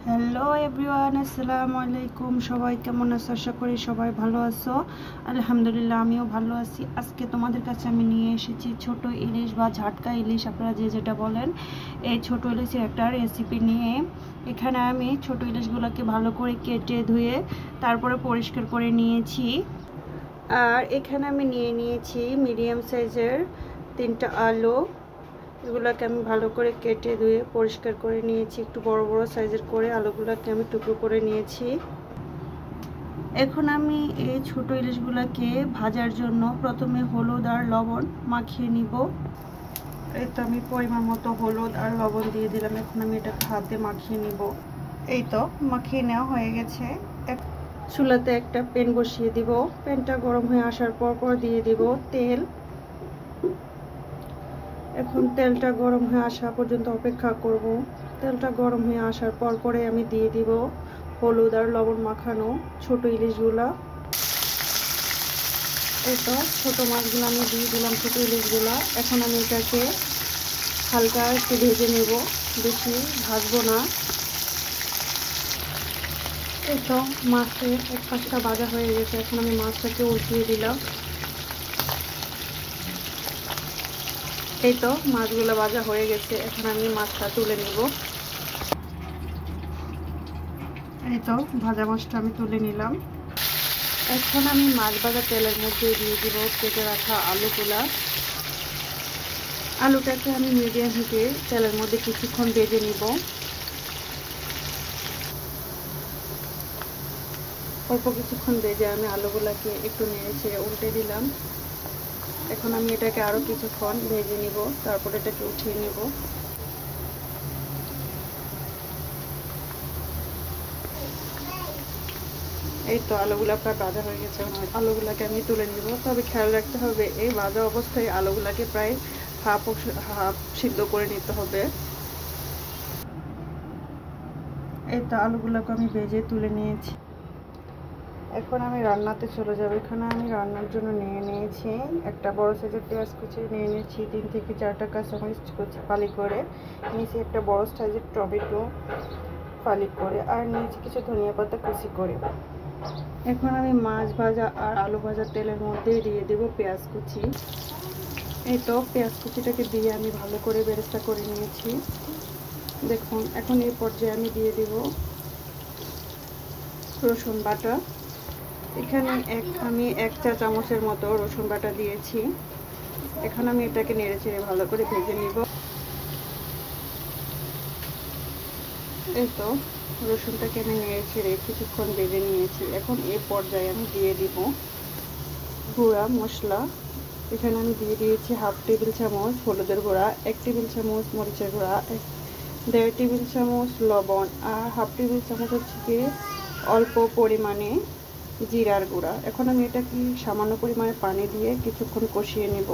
Hello everyone, আসসালামু আলাইকুম। সবাই কেমন আছো? আশা করি সবাই ভালো আছো। আলহামদুলিল্লাহ, আমিও ভালো আছি। আজকে তোমাদের কাছে আমি নিয়ে এসেছি ছোট ইলিশ বা ঝাটকা ইলিশ, আপনারা যে যেটা বলেন, এই ছোট ইলিশের একটা রেসিপি নিয়ে। এখানে আমি ছোট ইলিশগুলোকে ভালো করে কেটে ধুয়ে তারপরে পরিষ্কার করে নিয়েছি। আর এখানে আমি নিয়ে নিয়েছি মিডিয়াম সাইজের 3টা আলু। এগুলোকে আমি ভালো করে কেটে ধুয়ে পরিষ্কার করে নিয়েছি। একটু বড় বড় সাইজের করে আলুগুলোকে আমি টুকরো করে নিয়েছি। এখন আমি এই ছোট ইলিশগুলোকে ভাজার জন্য প্রথমে হলুদ আর লবণ মাখিয়ে নিব। এই তো আমি পরিমাণ মতো হলুদ আর লবণ দিয়ে দিলাম। এখন আমি এটা হাতে মাখিয়ে নিব। এই তো মাখিয়ে নেওয়া হয়ে গেছে। চুলাতে একটা প্যান বসিয়ে দিব। প্যানটা গরম হয়ে আসার পর দিয়ে দিব তেল। এখন তেলটা গরম হয়ে আসা পর্যন্ত অপেক্ষা করব। তেলটা গরম হয়ে আসার পরে আমি দিয়ে দিব হলুদ আর লবণ মাখানো ছোট ইলিশগুলা। এই তো ছোট মাছগুলো আমি দিয়ে দিলাম, ছোট ইলিশগুলা। এখন আমি এটাকে হালকা একটু ভেজে নেব, বেশি ভাজবো না। এই তো মাছের এক পাশটা ভাজা হয়ে গেছে। এখন আমি মাছটাকে উল্টিয়ে দিলাম। এই তো মাছগুলো ভাজা হয়ে গেছে। এখন আমি মাছটা তুলে নেব। এই তো ভাজা মাছটা আমি তুলে নিলাম। এখন আমি মাছ ভাজা তেলের মধ্যে দিয়ে দিব কেটে রাখা আলুগুলা। আলুটাকে আমি মিডিয়াম হিটে তেলের মধ্যে কিছুক্ষণ ভেজে নিব। অল্প কিছুক্ষণ ভেজে আমি আলুগুলাকে একটু নেড়ে ছেড়ে উল্টে দিলাম। এখন আমি এটাকে আরও কিছুক্ষণ ভেজে নিব, তারপর এটাকে উঠিয়ে নিব। এই তো আলুগুলা প্রায় ভাজা হয়ে গেছে। আলুগুলাকে আমি তুলে নিব। তবে খেয়াল রাখতে হবে, এই ভাজা অবস্থায় আলুগুলাকে প্রায় হাফ সিদ্ধ করে নিতে হবে। এই তো আলুগুলাকে আমি ভেজে তুলে নিয়েছি। এখন আমি রান্নাতে চলে যাব। এখানে আমি রান্নার জন্য নিয়ে নিয়েছি একটা বড় সাইজের পেঁয়াজ কুচি, নিয়ে নিয়েছি 3 থেকে 4টা কাঁচামরিচ কুচি ফালি করে, নিয়েছি একটা বড় সাইজের টমেটো ফালি করে, আর নিয়েছি কিছু ধনিয়া পাতা কুচি করে। এখন আমি মাছ ভাজা আর আলু ভাজা তেলের মধ্যে দিয়ে দেব পেঁয়াজ কুচি। এই তো পেঁয়াজ কুচিটাকে দিয়ে আমি ভালো করে বেরেস্তা করে নিয়েছি। দেখুন, এখন এই পর্যায়ে আমি দিয়ে দেব রসুন বাটা। এখানে আমি 1 চা চামচের মতো রসুন বাটা দিয়েছি। এখন আমি এটাকে নেড়ে চেড়ে ভালো করে ভেজে নিব। এই তো রসুনটাকে আমি নেড়ে চেড়ে কিছুক্ষণ ভেজে নিয়েছি। এখন এই পর্যায়ে আমি দিয়ে দিব গুঁড়া মশলা। এখানে আমি দিয়ে দিয়েছি 1/2 টেবিল চামচ হলুদের গুঁড়া, 1 টেবিল চামচ মরিচের গুঁড়া, 1.5 টেবিল চামচ লবণ, আর 1/2 টেবিল চামচ হচ্ছে অল্প পরিমাণে জিরার গুঁড়া। এখন আমি এটাকে সামান্য পরিমাণে পানি দিয়ে কিছুক্ষণ কষিয়ে নেব।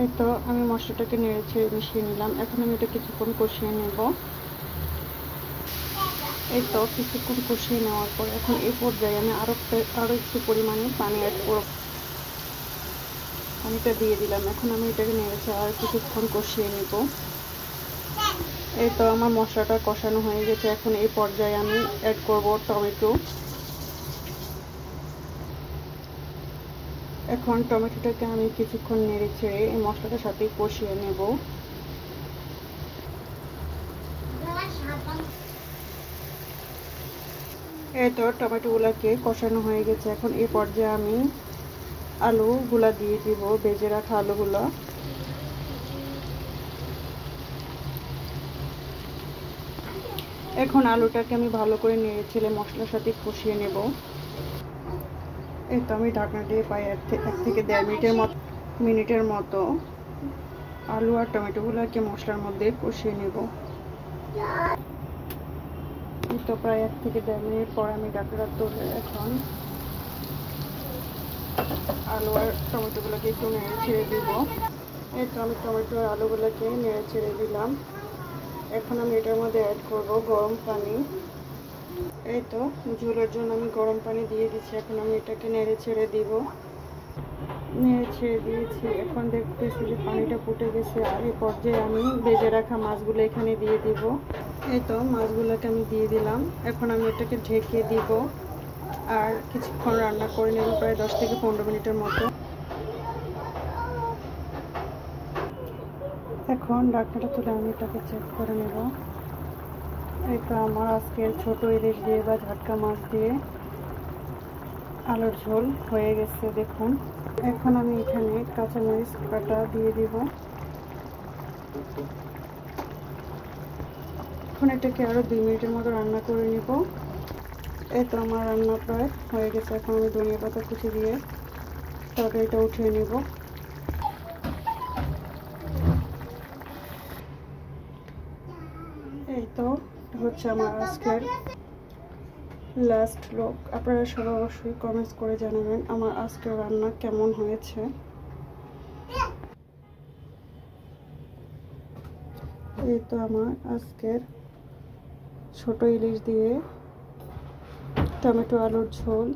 এই তো আমি মশলাটাকে নেড়ে ছেড়ে মিশিয়ে নিলাম। এখন আমি এটা কিছুক্ষণ কষিয়ে নেব। এই তো কিছুক্ষণ কষিয়ে নেওয়ার পর এখন এই পর্যায়ে আমি আরও একটু পরিমাণে পানি অ্যাড করব। পানিটা দিয়ে দিলাম। এখন আমি এটাকে নেড়েছে আর কিছুক্ষণ কষিয়ে নেব। এই তো আমার মশলাটা কষানো হয়ে গেছে। এখন এই পর্যায়ে আমি অ্যাড করব টমেটো। এখন টমেটোটাকে আমি কিছুক্ষণ নেড়ে ছেড়ে এই মশলাটার সাথে কষিয়ে নেব। এই তো টমেটোগুলোকে কষানো হয়ে গেছে। এখন এই পর্যায়ে আমি আলুগুলা দিয়ে দিব, ভেজে রাখা আলুগুলা। এখন আলুটাকে আমি ভালো করে নেড়ে ছেড়ে মশলার সাথে কষিয়ে নেব। এই তো আমি ঢাকনা দিয়ে প্রায় 1 থেকে 1.5 মিনিটের মতো আলু আর টমেটোগুলোকে মশলার মধ্যে কষিয়ে নেব। এই তো প্রায় 1 থেকে 1.5 মিনিট পর আমি ঢাকনা তুলে এখন আলু আর টমেটোগুলোকে একটু নেড়ে ছেড়ে দিব। এই তো আমি টমেটো আর আলুগুলোকে নেড়ে ছেড়ে দিলাম। এখন আমি এটার মধ্যে অ্যাড করব গরম পানি। এই তো ঝোলের জন্য আমি গরম পানি দিয়ে দিচ্ছি। এখন আমি এটাকে নেড়ে ছেড়ে দিব। নেড়ে ছেড়ে দিয়েছি, এখন দেখতেছি যে পানিটা ফুটে গেছে। আর এই পর্যায়ে আমি ভেজে রাখা মাছগুলো এখানে দিয়ে দিব। এই তো মাছগুলোকে আমি দিয়ে দিলাম। এখন আমি এটাকে ঢেকে দিব আর কিছুক্ষণ রান্না করে নেব, প্রায় 10 থেকে 15 মিনিটের মতো। এখন ঢাকনাটা তুলে আমি এটাকে চেক করে নেব। এই তো আমার আজকের ছোট ইলিশ দিয়ে বা ঝাটকা মাছ দিয়ে আলুর ঝোল হয়ে গেছে দেখুন। এখন আমি এখানে কাঁচামরিচ কাটা দিয়ে দিব। এখন এটাকে আরও 2 মিনিটের মতো রান্না করে নিব। এই তো আমার রান্না প্রায় হয়ে গেছে। এখন আমি ধনিয়া পাতা কুচি দিয়ে তরকারিটা উঠিয়ে নিব। এই তো হচ্ছে আমার আজকের লাস্ট লুক। আপনারা সবাই অবশ্যই কমেন্টস করে জানাবেন আমার আজকের রান্না কেমন হয়েছে। এই তো আমার আজকের ছোট ইলিশ দিয়ে টমেটো আলুর ঝোল।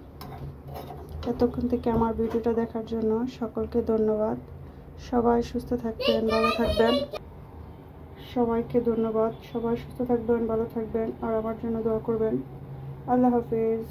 এতক্ষণ থেকে আমার ভিডিওটা দেখার জন্য সকলকে ধন্যবাদ। সবাই সুস্থ থাকবেন, ভালো থাকবেন। সবাইকে ধন্যবাদ। সবাই সুস্থ থাকবেন, ভালো থাকবেন আর আমার জন্য দোয়া করবেন। আল্লাহ হাফেজ।